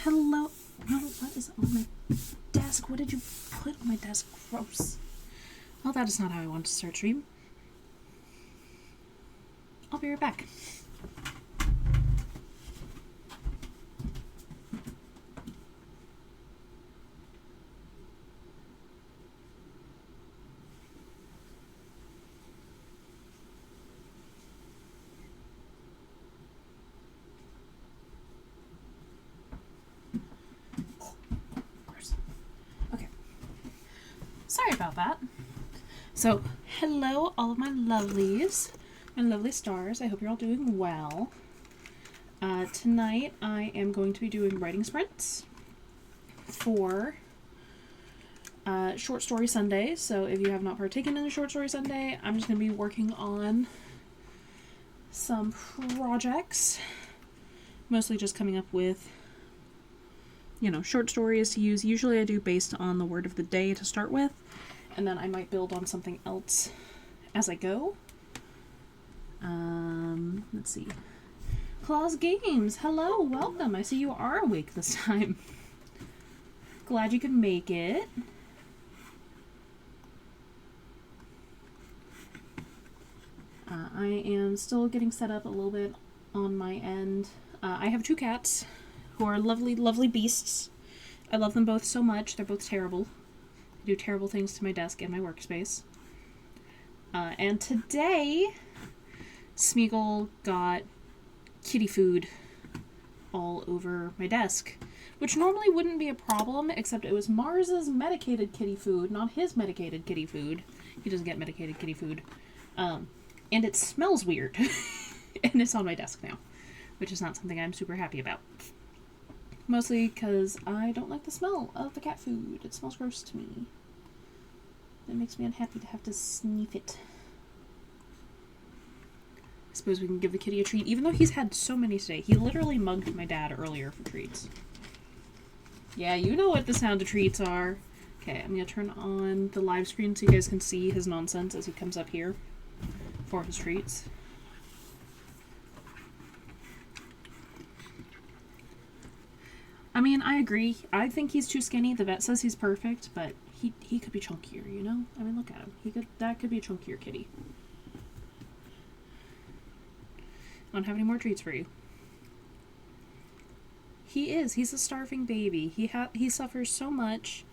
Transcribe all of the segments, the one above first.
hello. No, what is on my desk? What did you put on my desk? Gross. Well, that is not how I want to start stream. I'll be right back. Okay. Sorry about that. So, hello all of my lovelies and lovely stars. I hope you're all doing well. Tonight I am going to be doing writing sprints for Short Story Sunday. So if you have not partaken in a Short Story Sunday, I'm just going to be working on some projects. Mostly just coming up with, short stories to use. Usually I do based on the word of the day to start with, and then I might build on something else as I go. Let's see. Claus Games, hello, welcome. I see you are awake this time. Glad you could make it. I am still getting set up a little bit on my end. I have 2 cats who are lovely, lovely beasts. I love them both so much. They're both terrible. They do terrible things to my desk and my workspace. And today, Smeagol got kitty food all over my desk, which normally wouldn't be a problem, except it was Mars's medicated kitty food, not his medicated kitty food. He doesn't get medicated kitty food. And it smells weird. And it's on my desk now, which is not something I'm super happy about. Mostly because I don't like the smell of the cat food. It smells gross to me. It makes me unhappy to have to sniff it. I suppose we can give the kitty a treat, even though he's had so many today. He literally mugged my dad earlier for treats. Yeah, you know what the sound of treats are. Okay, I'm going to turn on the live screen so you guys can see his nonsense as he comes up here for his treats. I mean, I agree. I think he's too skinny. The vet says he's perfect, but he could be chunkier, you know? I mean, look at him. That could be a chunkier kitty. I don't have any more treats for you. He's a starving baby. He suffers so much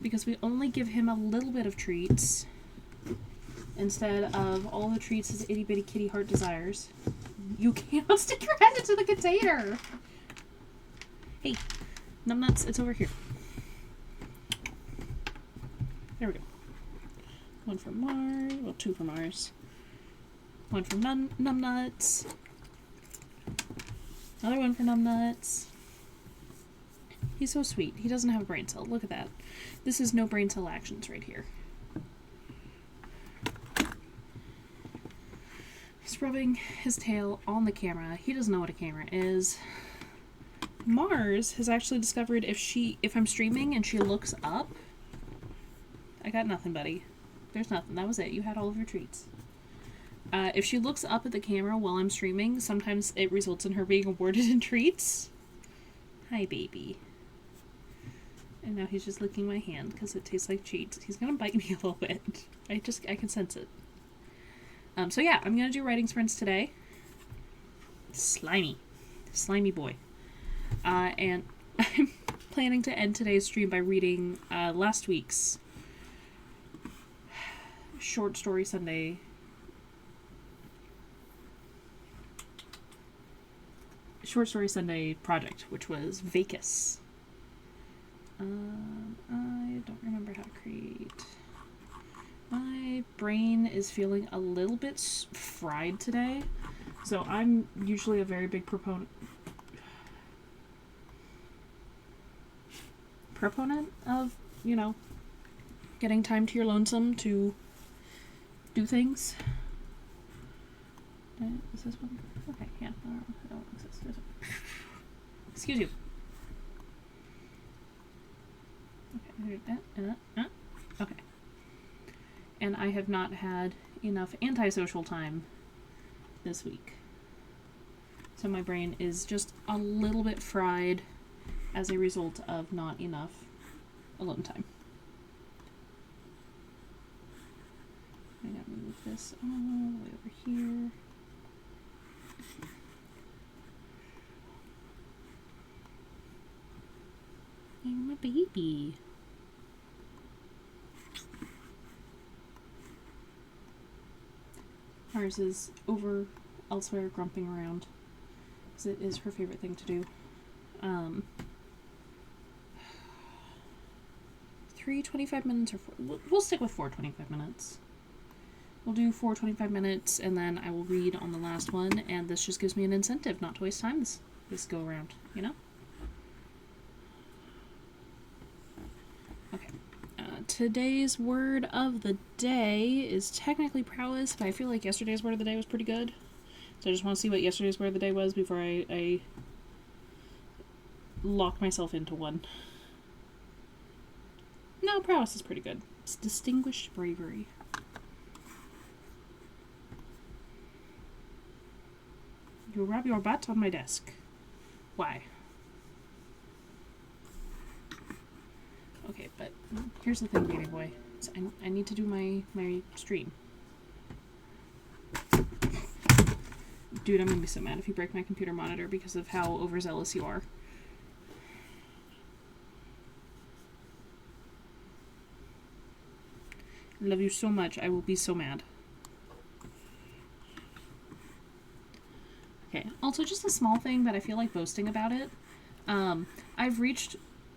because we only give him a little bit of treats instead of all the treats his itty bitty kitty heart desires. You cannot stick your head into the container! Hey, numbnuts, it's over here. There we go. 1 from Mars, well, 2 from Mars. 1 from numbnuts. Another 1 for numbnuts. He's so sweet. He doesn't have a brain cell. Look at that. This is no brain cell actions right here. He's rubbing his tail on the camera. He doesn't know what a camera is. Mars has actually discovered if I'm streaming and she looks up, I got nothing, buddy. There's nothing. That was it. You had all of your treats. If she looks up at the camera while I'm streaming, sometimes it results in her being awarded in treats. Hi, baby. And now he's just licking my hand because it tastes like treats. He's gonna bite me a little bit. I can sense it. So yeah, I'm gonna do writing sprints today. Slimy boy. And I'm planning to end today's stream by reading last week's Short Story Sunday project, which was Vacus. I don't remember how to create. My brain is feeling a little bit fried today, so I'm usually a very big proponent of, getting time to your lonesome to do things. Is this one? Okay, yeah. I don't exist. Excuse you. Okay. Okay. And I have not had enough antisocial time this week. So my brain is just a little bit fried as a result of not enough alone time. I gotta move this all the way over here. You're my baby. Ours is over elsewhere grumping around, because it is her favorite thing to do. 3 25 minutes or 4. We'll stick with 4 25 minutes. We'll do 4 25 minutes, and then I will read on the last one, and this just gives me an incentive not to waste time this go around, you know? Okay. Today's word of the day is technically prowess, but I feel like yesterday's word of the day was pretty good. So I just want to see what yesterday's word of the day was before I lock myself into one. No, prowess is pretty good. It's distinguished bravery. You rub your butt on my desk. Why? Okay, but here's the thing, baby boy. I need to do my stream. Dude, I'm gonna be so mad if you break my computer monitor because of how overzealous you are. I love you so much. I will be so mad. Okay, also just a small thing, but I feel like boasting about it. I've reached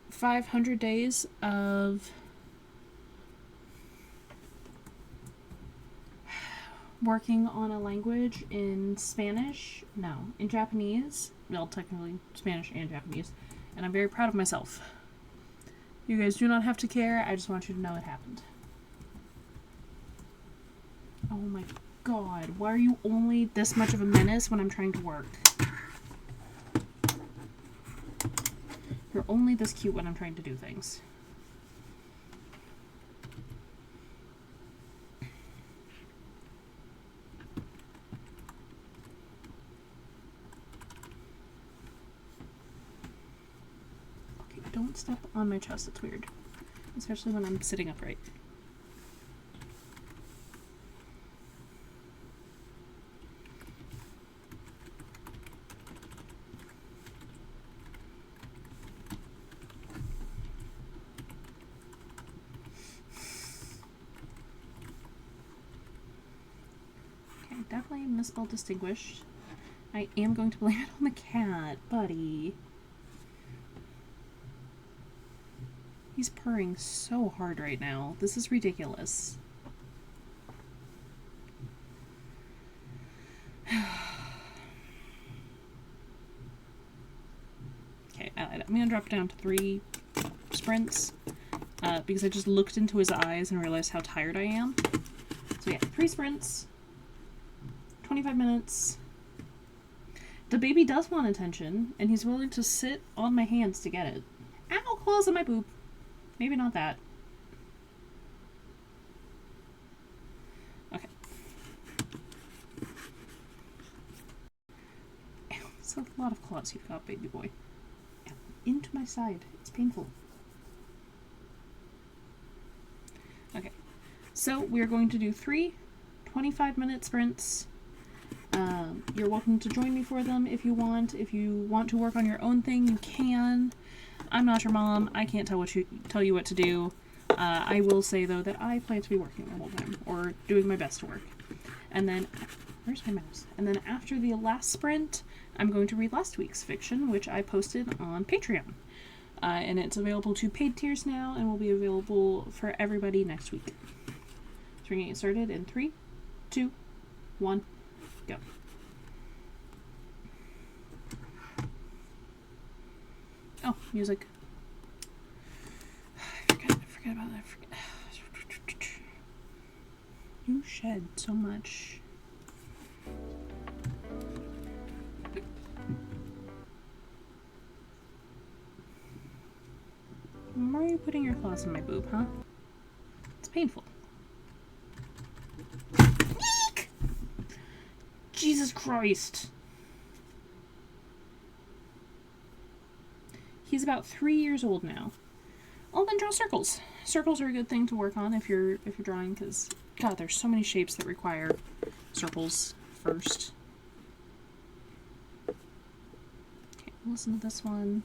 500 days of working on a language in Spanish. No, in Japanese. Well, technically Spanish and Japanese. And I'm very proud of myself. You guys do not have to care. I just want you to know it happened. Oh my god. Why are you only this much of a menace when I'm trying to work? You're only this cute when I'm trying to do things. Okay, don't step on my chest. It's weird. Especially when I'm sitting upright. Definitely misspelled distinguished. I am going to blame it on the cat, buddy. He's purring so hard right now. This is ridiculous. Okay, I'm gonna drop it down to 3 sprints because I just looked into his eyes and realized how tired I am. So yeah, 3 sprints. 25 minutes. The baby does want attention, and he's willing to sit on my hands to get it. Ow, claws on my boob. Maybe not that. Okay. Ow, it's a lot of claws you've got, baby boy. Ow, into my side. It's painful. Okay. So, we're going to do 3 25-minute sprints. You're welcome to join me for them if you want. If you want to work on your own thing, you can. I'm not your mom. I can't tell you what to do. I will say, though, that I plan to be working the whole time, or doing my best to work. And then, where's my mouse? And then after the last sprint, I'm going to read last week's fiction, which I posted on Patreon. And it's available to paid tiers now, and will be available for everybody next week. So we're going to get started in 3, 2, 1, go. Oh, music. I forgot about that. You shed so much. Why are you putting your claws in my boob, huh? It's painful. Eek! Jesus Christ. He's about 3 years old now. Oh, then draw circles. Circles are a good thing to work on if you're drawing, because God, there's so many shapes that require circles first. Okay, listen to this one.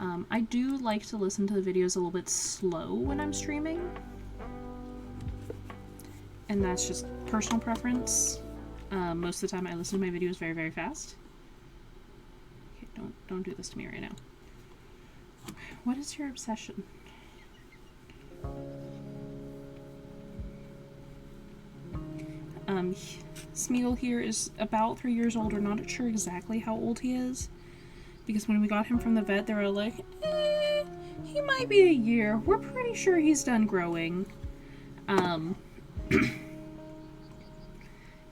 I do like to listen to the videos a little bit slow when I'm streaming. And that's just personal preference. Most of the time I listen to my videos very, very fast. Okay, don't do this to me right now. What is your obsession? Smeagol here is about 3 years old. We're not sure exactly how old he is. Because when we got him from the vet, they were like, he might be a year. We're pretty sure he's done growing. And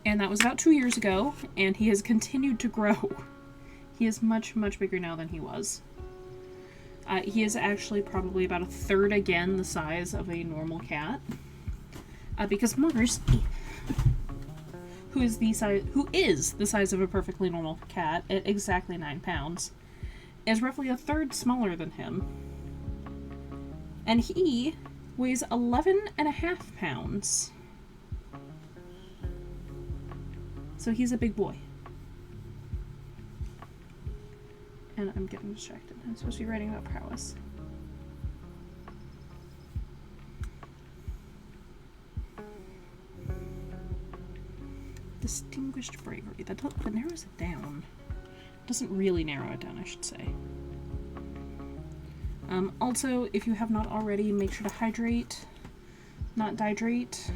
that was about 2 years ago, and he has continued to grow. He is much, much bigger now than he was. He is actually probably about a third again the size of a normal cat. Because Mars, who is the size of a perfectly normal cat at exactly 9 pounds, is roughly a third smaller than him. And he weighs 11.5 pounds. So he's a big boy. And I'm getting distracted. I'm supposed to be writing about Prowess. Distinguished bravery. That narrows it down. Doesn't really narrow it down, I should say. Also, if you have not already, make sure to hydrate, not dehydrate.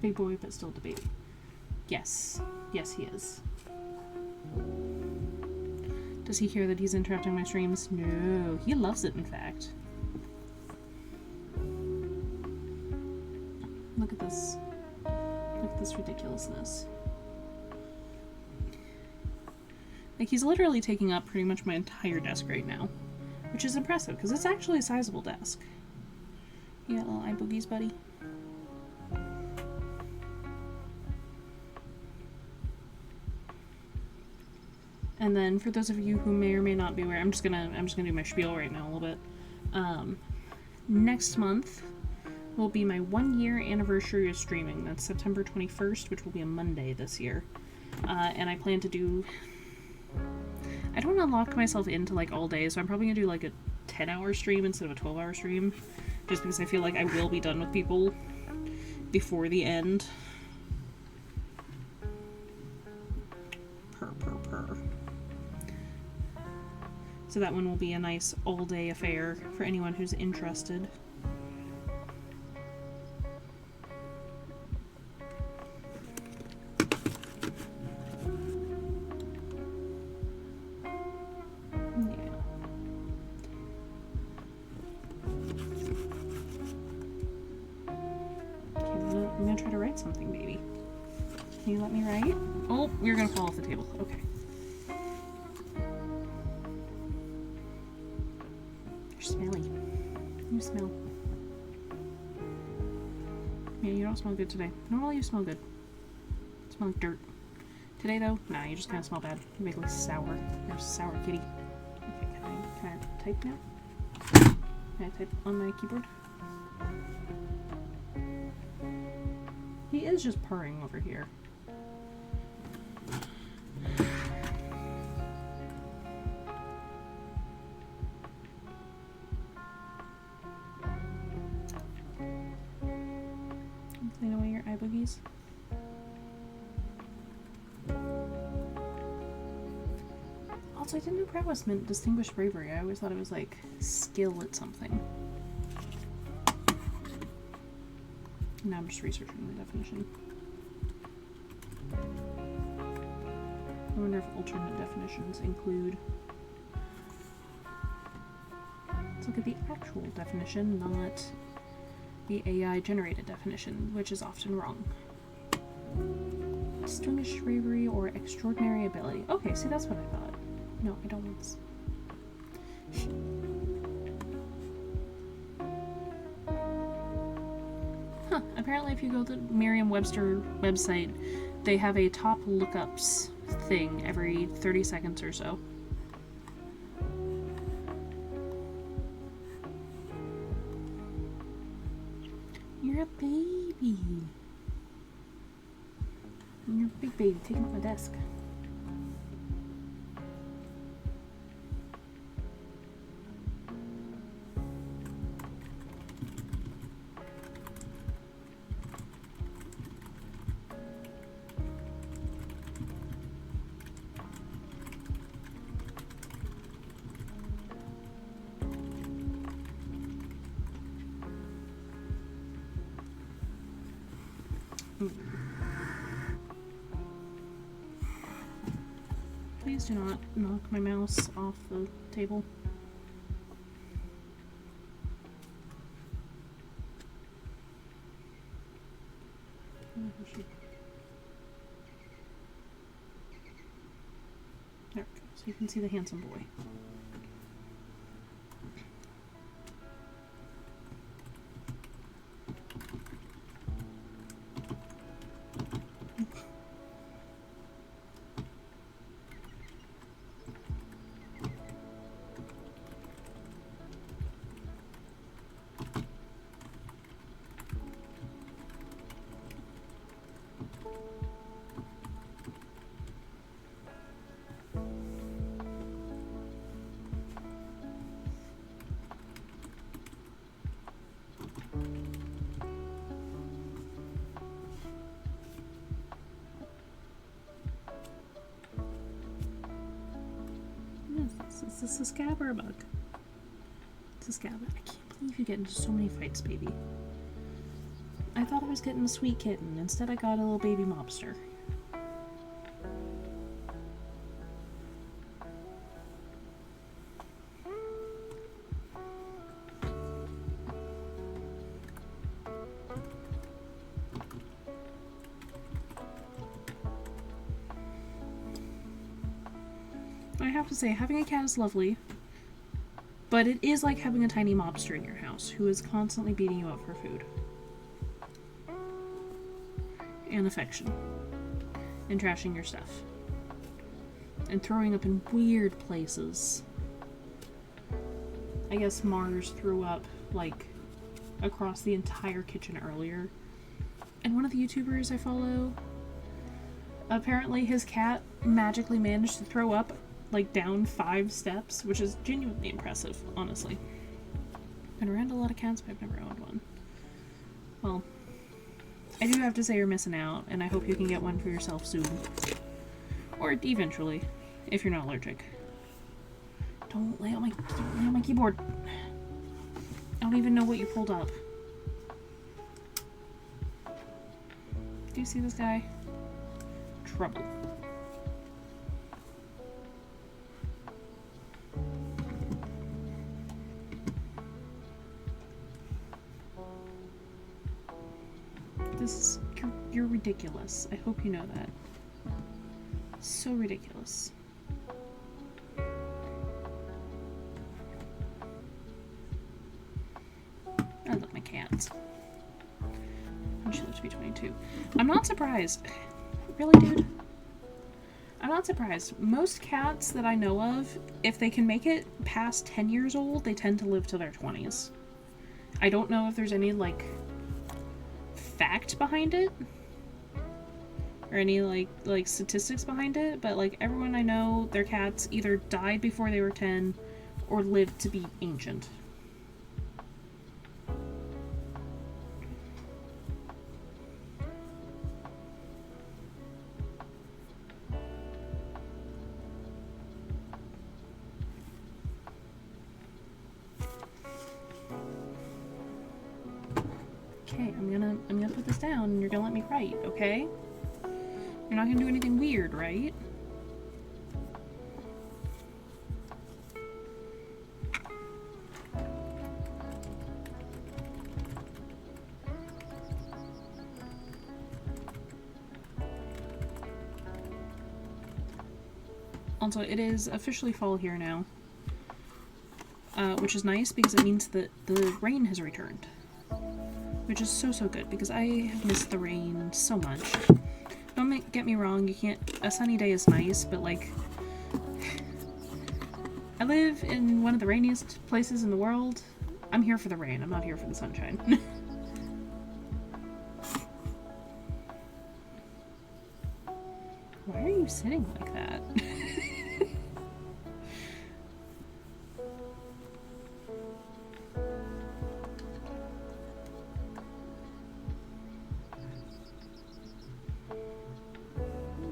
Big boy, but still the baby. Yes. Yes, he is. Does he hear that he's interrupting my streams? No. He loves it, in fact. Look at this. Look at this ridiculousness. Like, he's literally taking up pretty much my entire desk right now. Which is impressive, because it's actually a sizable desk. You got little eye boogies, buddy? And then, for those of you who may or may not be aware, I'm just gonna do my spiel right now a little bit. Next month will be my 1-year anniversary of streaming. That's September 21st, which will be a Monday this year. And I plan to do... I don't want to lock myself into, like, all day, so I'm probably gonna do, like, a 10-hour stream instead of a 12-hour stream. Just because I feel like I will be done with people before the end. Purr. So that one will be a nice all-day affair for anyone who's interested. I'm gonna try to write something, baby. Can you let me write? Oh, you're gonna fall off the table. Okay. You're smelly. You smell. Yeah, you don't smell good today. Normally you smell good. You smell like dirt. Today though, nah, you just kind of smell bad. You make it look sour. You're a sour kitty. Okay, can I type now? Can I type on my keyboard? He is just purring over here. Clean away your eye boogies. Also, I didn't know prowess meant distinguished bravery. I always thought it was like skill at something. Now I'm just researching the definition. I wonder if alternate definitions include... Let's look at the actual definition, not the AI-generated definition, which is often wrong. Distinguished bravery or extraordinary ability. Okay, see, that's what I thought. No, I don't want this. Huh, apparently if you go to the Merriam-Webster website, they have a top lookups thing every 30 seconds or so. You're a baby. You're a big baby. Take him off my desk. Please do not knock my mouse off the table. There we go, so you can see the handsome boy. Is this a scab or a bug? It's a scab. I can't believe you get into so many fights, baby. I thought I was getting a sweet kitten. Instead I got a little baby mobster. I have to say, having a cat is lovely, but it is like having a tiny mobster in your house who is constantly beating you up for food. And affection. And trashing your stuff. And throwing up in weird places. I guess Mars threw up, like, across the entire kitchen earlier. And one of the YouTubers I follow, apparently his cat magically managed to throw up like down 5 steps, which is genuinely impressive, honestly. I've been around a lot of cats, but I've never owned one. Well, I do have to say you're missing out, and I hope you can get one for yourself soon. Or eventually, if you're not allergic. Don't lay on my keyboard. I don't even know what you pulled up. Do you see this guy? Trouble. You're ridiculous. I hope you know that. So ridiculous. I love my cats. And she lives to be 22. I'm not surprised. Really, dude? I'm not surprised. Most cats that I know of, if they can make it past 10 years old, they tend to live to their 20s. I don't know if there's any, like, fact behind it. Or any, like statistics behind it, but, like, everyone I know, their cats either died before they were 10 or lived to be ancient. Okay, I'm gonna put this down and you're gonna let me write, okay? You're not gonna do anything weird, right? Also, it is officially fall here now. Which is nice because it means that the rain has returned. Which is so good because I have missed the rain so much. Don't get me wrong, you can't. A sunny day is nice, but like, I live in one of the rainiest places in the world. I'm here for the rain. I'm not here for the sunshine. Why are you sitting like that?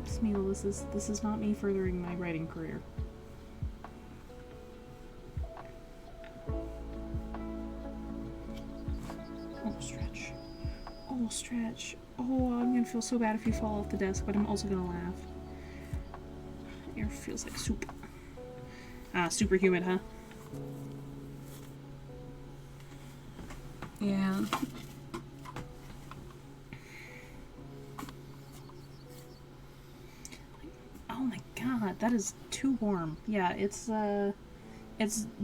Smeel, this is not me furthering my writing career. Stretch. Oh, stretch. Oh, I'm gonna feel so bad if you fall off the desk, but I'm also gonna laugh. Air feels like soup. Ah, super humid, huh? Yeah. Oh my god, that is too warm. Yeah, it's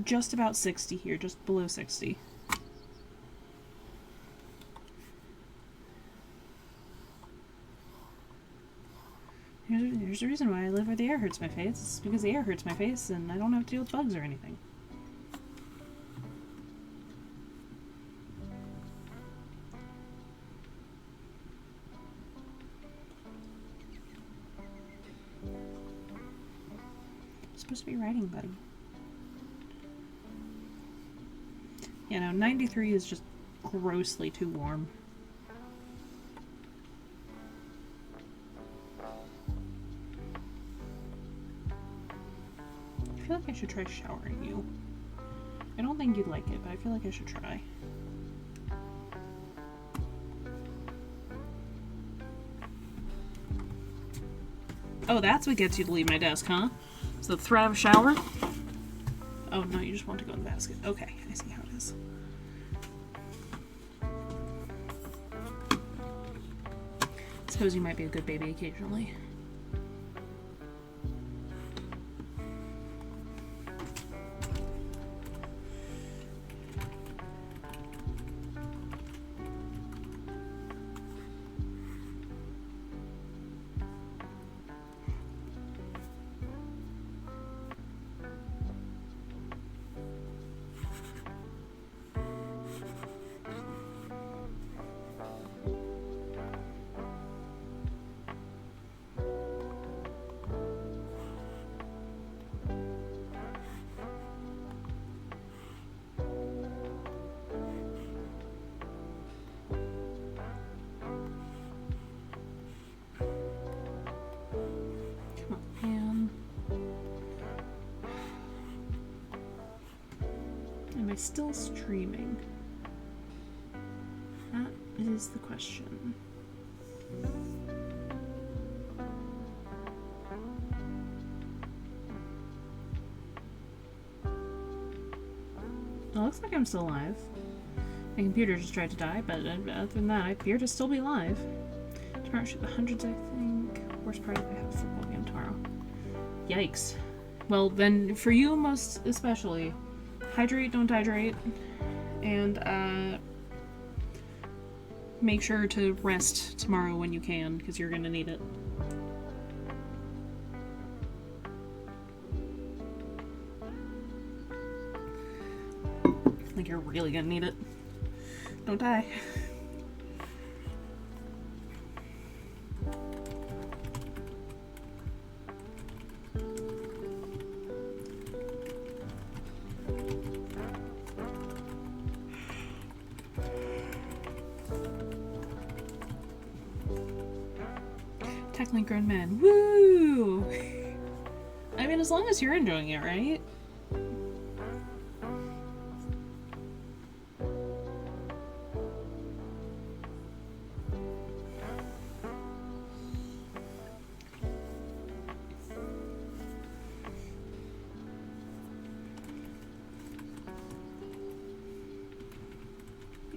just about 60 here, just below 60. There's a reason why I live where the air hurts my face. It's because the air hurts my face and I don't have to deal with bugs or anything. I'm supposed to be writing, buddy. You know, 93 is just grossly too warm. I feel like I should try showering you. I don't think you'd like it, but I feel like I should try. Oh, that's what gets you to leave my desk, huh? Is the threat of a shower? Oh, no, you just want to go in the basket. Okay, I see how it is. I suppose you might be a good baby occasionally. Am I still streaming? That is the question. It looks like I'm still alive. My computer just tried to die, but other than that, I appear to still be alive. Tomorrow should be the hundreds, I think. Worst part is I have a football game tomorrow. Yikes. Well, then, for you most especially, hydrate, don't dehydrate, and make sure to rest tomorrow when you can, because you're gonna need it. Like you're really gonna need it. Don't die. Tackling grown men. Woo! I mean, as long as you're enjoying it, right?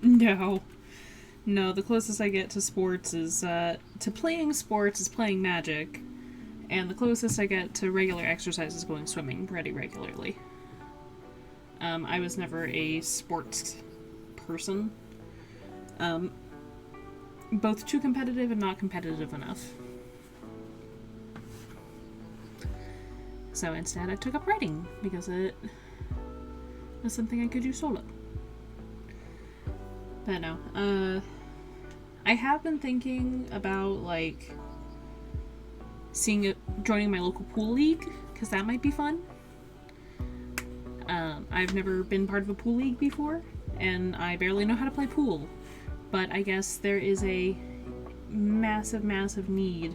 No. No, the closest I get to sports is, to playing sports is playing Magic, and the closest I get to regular exercise is going swimming pretty regularly. I was never a sports person. Both too competitive and not competitive enough. So instead I took up writing, because it was something I could do solo. But no, I have been thinking about, like, joining my local pool league, because that might be fun. I've never been part of a pool league before, and I barely know how to play pool, but I guess there is a massive, massive need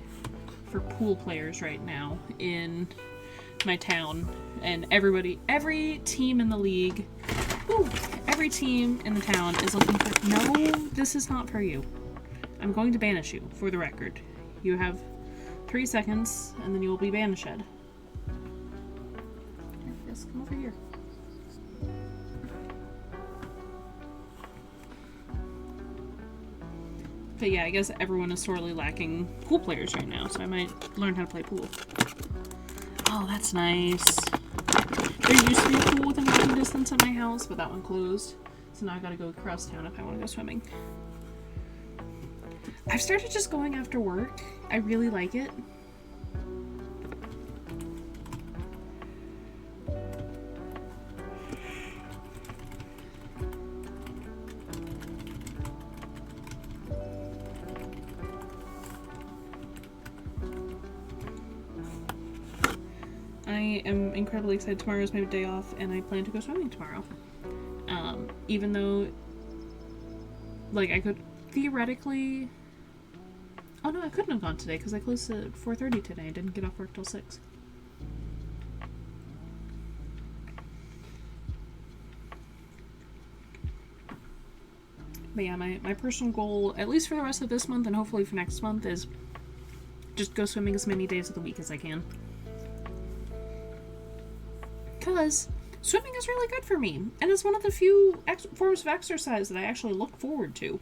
for pool players right now in my town, and every team in the league, every team in the town is looking for, no, this is not for you. I'm going to banish you, for the record. You have 3 seconds, and then you will be banished. Yes, come over here. But yeah, I guess everyone is sorely lacking pool players right now, so I might learn how to play pool. Oh, that's nice. There used to be a pool within walking distance at my house, but that one closed. So now I gotta go across town if I want to go swimming. I've started just going after work. I really like it. I am incredibly excited. Tomorrow is my day off, and I plan to go swimming tomorrow. Even though, like, I could theoretically... Oh no, I couldn't have gone today, because I closed at 4:30 today. I didn't get off work till 6. But yeah, my personal goal, at least for the rest of this month, and hopefully for next month, is just go swimming as many days of the week as I can. Because swimming is really good for me, and it's one of the few forms of exercise that I actually look forward to.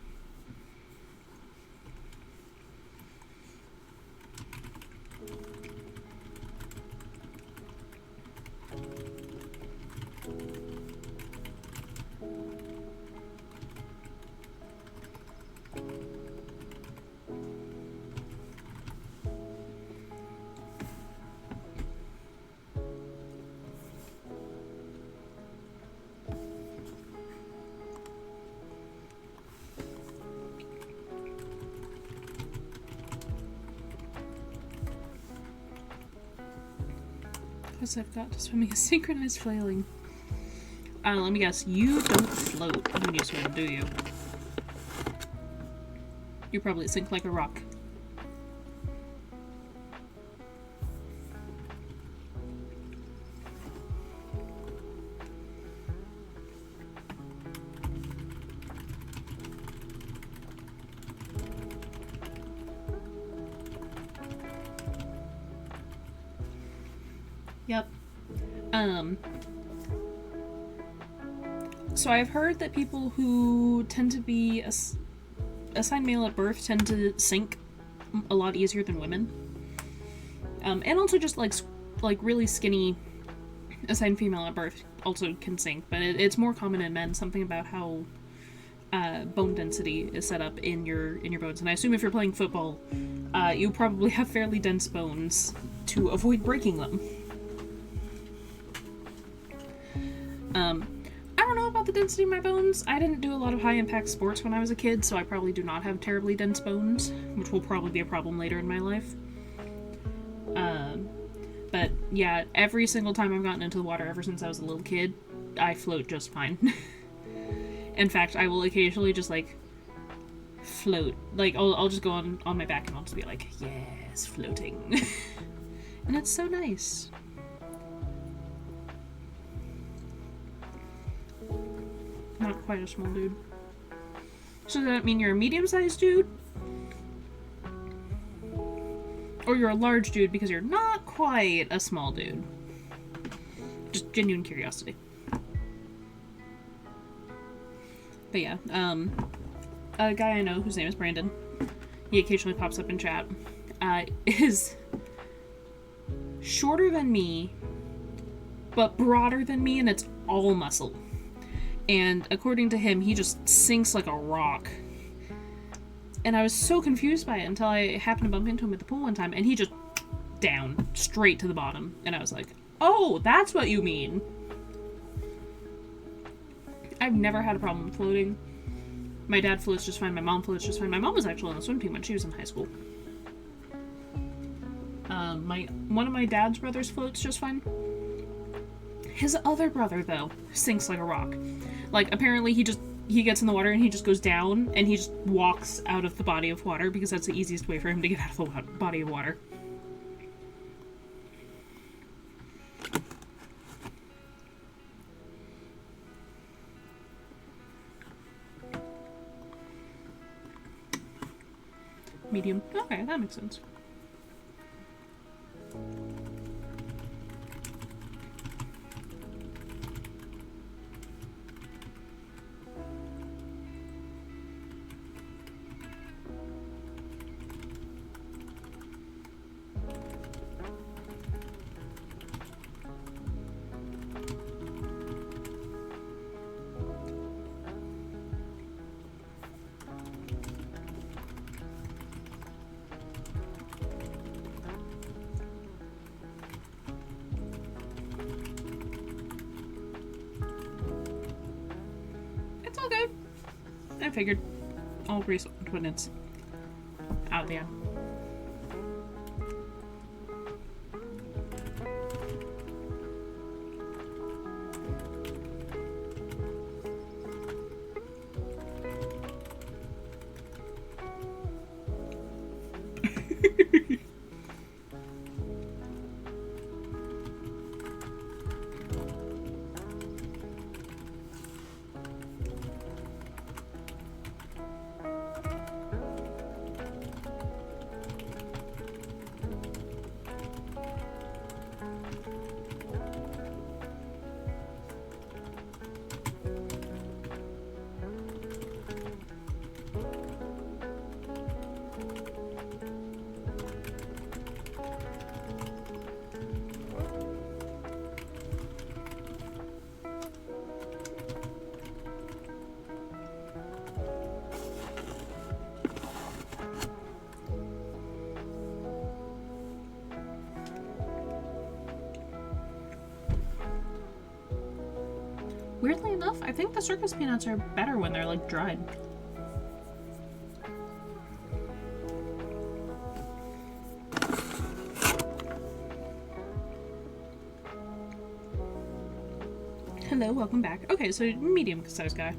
Because I've got to swimming is synchronized flailing. Let me guess, you don't float when you swim, do you? You probably sink like a rock. Yep. So I've heard that people who tend to be assigned male at birth tend to sink a lot easier than women. And also just like really skinny assigned female at birth also can sink, but it's more common in men, something about how bone density is set up in your bones. And I assume if you're playing football, you probably have fairly dense bones to avoid breaking them. I don't know about the density of my bones. I didn't do a lot of high-impact sports when I was a kid, so I probably do not have terribly dense bones, which will probably be a problem later in my life. But yeah, every single time I've gotten into the water ever since I was a little kid, I float just fine. In fact, I will occasionally just, like, float. Like, I'll just go on my back and I'll just be like, yes, floating. And it's so nice. Not quite a small dude. So does that mean you're a medium-sized dude? Or you're a large dude because you're not quite a small dude? Just genuine curiosity. But yeah, a guy I know whose name is Brandon, he occasionally pops up in chat, is shorter than me, but broader than me, and it's all muscle. And according to him, he just sinks like a rock. And I was so confused by it until I happened to bump into him at the pool one time, and he just down, straight to the bottom. And I was like, oh, that's what you mean. I've never had a problem with floating. My dad floats just fine, my mom floats just fine. My mom was actually on the swim team when she was in high school. One of my dad's brothers floats just fine. His other brother, though, sinks like a rock. Like, apparently he gets in the water and he just goes down and he just walks out of the body of water because that's the easiest way for him to get out of the body of water. Medium. Okay, that makes sense. I figured I'll respond when it's out there. Weirdly enough, I think the circus peanuts are better when they're, like, dried. Hello, welcome back. Okay, so medium-sized guy.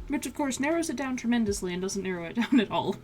Which, of course, narrows it down tremendously and doesn't narrow it down at all.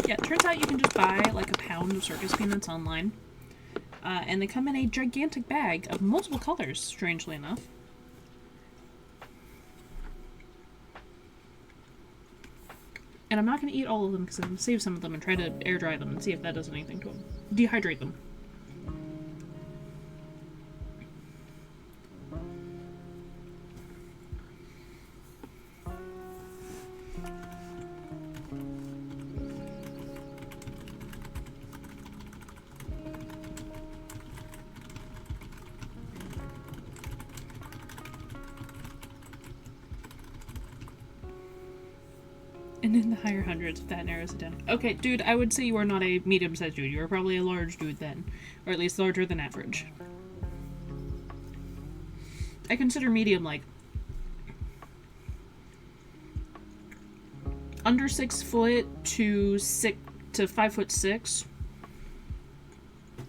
Yeah, it turns out you can just buy like a pound of circus peanuts online. And they come in a gigantic bag of multiple colors, strangely enough. And I'm not going to eat all of them because I'm going to save some of them and try to air dry them and see if that does anything to them. Dehydrate them. And in the higher hundreds, if that narrows it down. Okay, dude, I would say you are not a medium-sized dude. You are probably a large dude then. Or at least larger than average. I consider medium, like, under 6 foot to 5'6".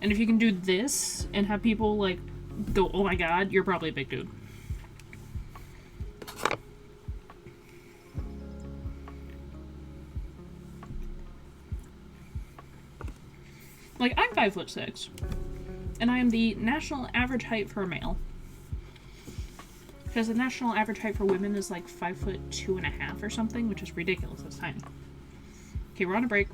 And if you can do this and have people, like, go, oh my god, you're probably a big dude. Like, I'm 5'6", and I am the national average height for a male. Because the national average height for women is like 5'2.5" or something, which is ridiculous. That's tiny. Okay, we're on a break.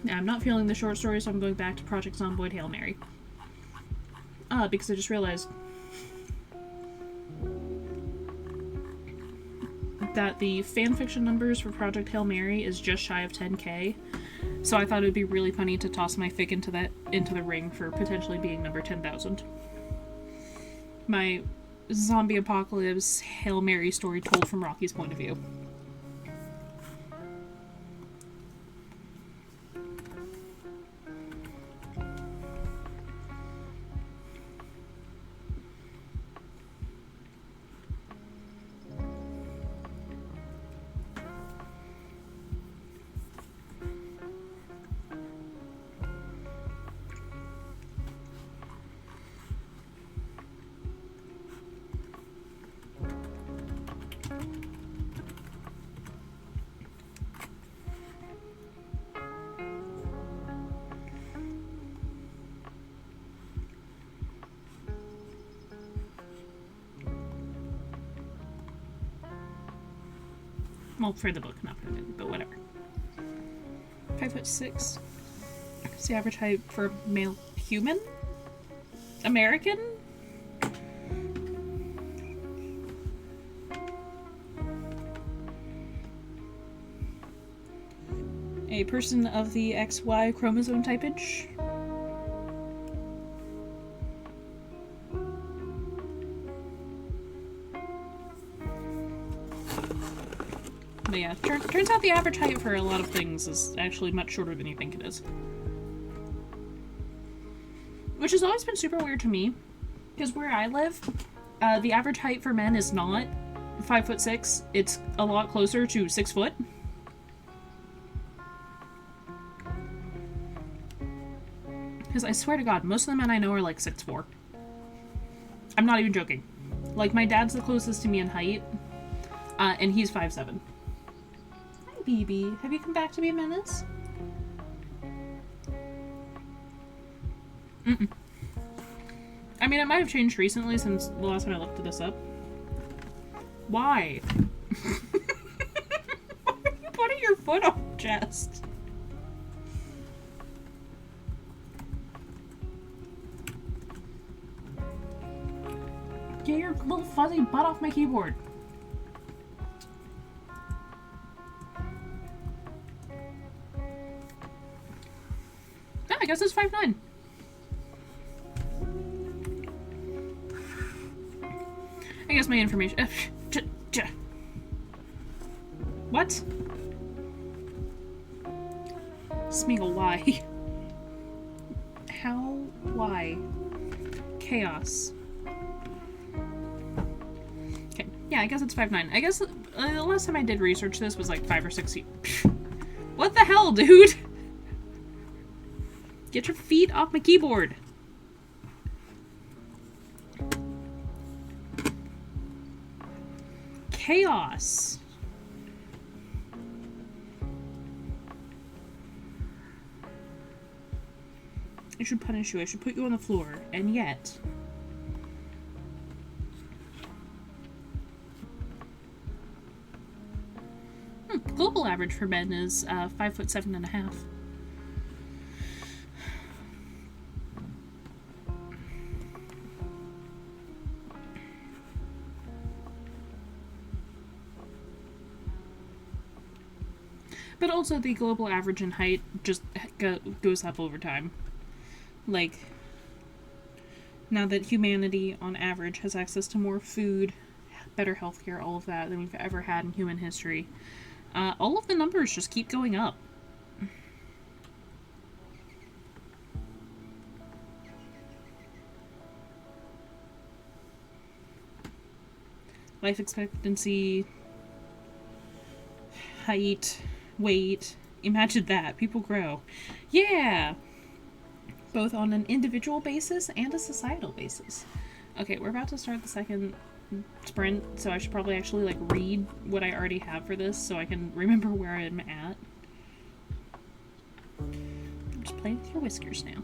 Now, I'm not feeling the short story, so I'm going back to Project Zomboid Hail Mary. Because I just realized that the fanfiction numbers for Project Hail Mary is just shy of 10k. So I thought it would be really funny to toss my fic into the ring for potentially being number 10,000. My zombie apocalypse Hail Mary story told from Rocky's point of view. Well, for the book, not for the movie, but whatever. 5'6". It's the average height for a male human? American? A person of the XY chromosome typage? But yeah, turns out the average height for a lot of things is actually much shorter than you think it is. Which has always been super weird to me, because where I live, the average height for men is not 5'6". It's a lot closer to 6 foot. Because I swear to God, most of the men I know are like 6'4". I'm not even joking. Like, my dad's the closest to me in height, and he's 5'7". BB, have you come back to be a menace? Mm-mm. I mean, it might have changed recently since the last time I looked this up. Why? Why are you putting your foot on the chest? Get your little fuzzy butt off my keyboard. I guess it's 5'9". I guess my information. What? Smeagol, why? How? Why? Chaos. Okay, yeah, I guess it's 5'9". I guess the last time I did research this was like 5 or 6 years. What the hell, dude? Get your feet off my keyboard. Chaos. I should punish you. I should put you on the floor. And yet... global average for men is 5'7.5". But also the global average in height just goes up over time. Like, now that humanity, on average, has access to more food, better healthcare, all of that, than we've ever had in human history, all of the numbers just keep going up. Life expectancy, height, weight. Imagine that. People grow. Yeah! Both on an individual basis and a societal basis. Okay, we're about to start the second sprint, so I should probably actually, like, read what I already have for this so I can remember where I'm at. I'm just playing with your whiskers now.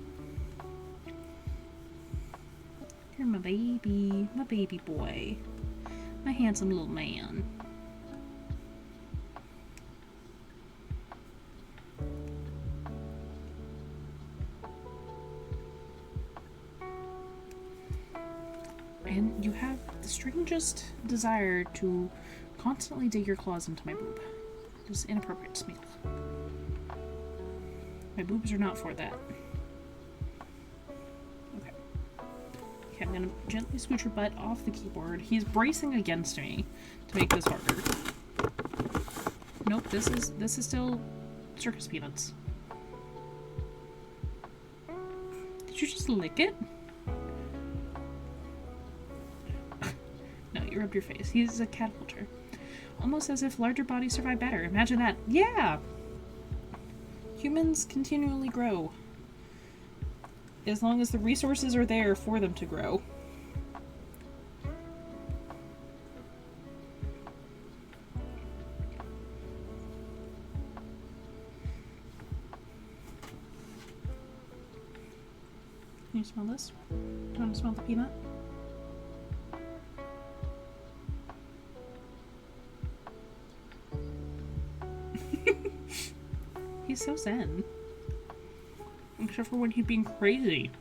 You're my baby boy. My handsome little man. And you have the strangest desire to constantly dig your claws into my boob. It is inappropriate, Smeagol. My boobs are not for that. Okay. Okay, I'm gonna gently scooch your butt off the keyboard. He's bracing against me to make this harder. Nope, this is still circus peanuts. Did you just lick it? No, you rubbed your face. He's a catapulter. Almost as if larger bodies survive better. Imagine that. Yeah! Humans continually grow. As long as the resources are there for them to grow. Can you smell this? Do you want to smell the peanut? He's so zen. Except for when he's being crazy.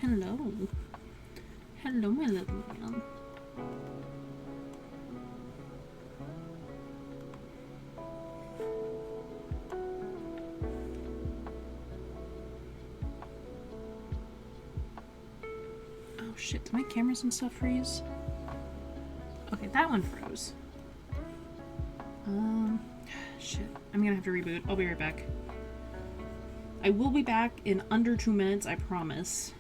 Hello. Hello, my little man. Oh shit, did my cameras and stuff freeze? Okay, that one froze. Shit. I'm gonna have to reboot. I'll be right back. I will be back in under 2 minutes, I promise.